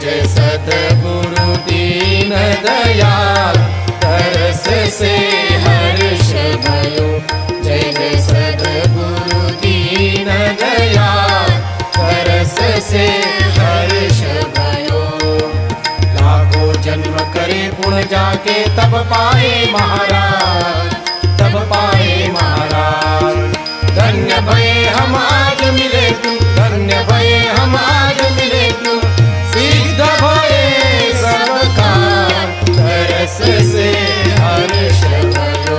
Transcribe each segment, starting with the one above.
जय सद्गुरु दीन दयाल, तरस से हर्ष भयो। जय जय सद्गुरु दीन दयाल, तरस से हर्ष भयो। लाखों जन्म करे पुण्य जाके तब पाए महाराज, तब पाए महाराज। धन्य भये हम आज मिले तुम, धन्य भये हम आज मिले तुम, सिद्ध भये सब काम, तरस से हर्ष भयो।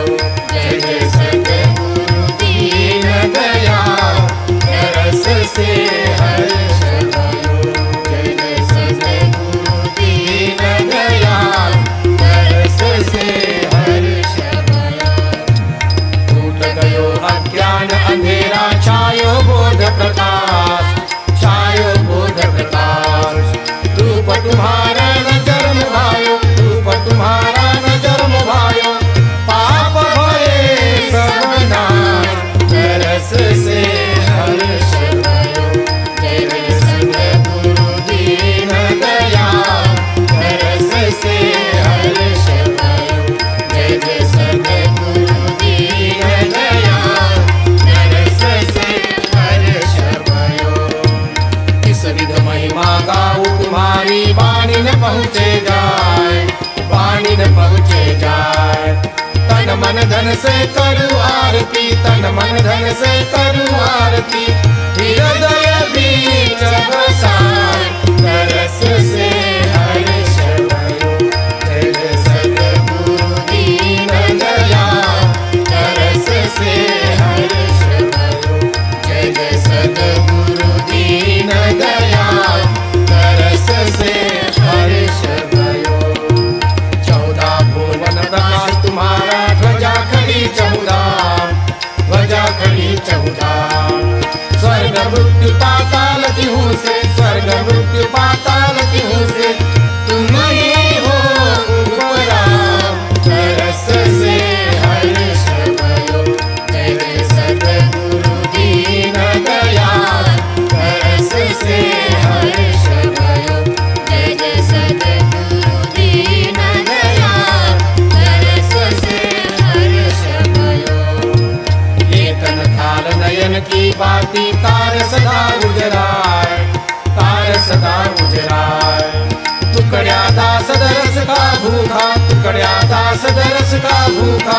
जय जय सद्गुरु दीन दयाल, तरस से हर्ष भयो। जय जय सद्गुरु दीन दयाल, तरस से हर्ष भयो। टूट गयो अज्ञान अंधेरा, छायो बोध प्रकाश, छायो बोध प्रकाश। रूप तुम्हारा नजर मुभायो, रूप तुम्हारा नजर मुभायो, पाप भये सब नाश, तरस से हर्ष भयो। जय जय सद्गुरु दीन दयाल, तरस से हर्ष भयो। जय जय सद्गुरु दीन दयाल, तरस से हर्ष भयो। किस विध महिमा गाऊं तुम्हारी, वाणी न पहुँचे जाए, वाणी न पहुँचे जाए। तन मन धन से करूं आरती, तन मन धन से करूं आरती, हृदय बीच बसाए, तरस से हर्ष भयो। जय जय सद्गुरु दीन दयाल, तरस से हर्ष भयो। जय जय सद्गुरु दीन दयाल, तरस से हर्ष भयो। 14 भुवन प्रकाश तुम्हारा, ध्वजा खड़ी 14, ध्वजा खड़ी 14। स्वर्ग मृत्यु पाताल तिहु से, स्वर्ग मृत्यु पाताल तिहु से, तुम ही हो उपराम, तरस से हर्ष भयो। जय जय सद्गुरु दीन दयाल, तरस से हर्ष भयो। जय जय सद्गुरु दीन दयाल, तरस से हर्ष भयो। लेखन थाल नयन की बाती, तार सदा उजराए, तार सदा उजराए। टुकड़िया दास दरस का भूखा, टुकड़िया दास दरस का भूखा,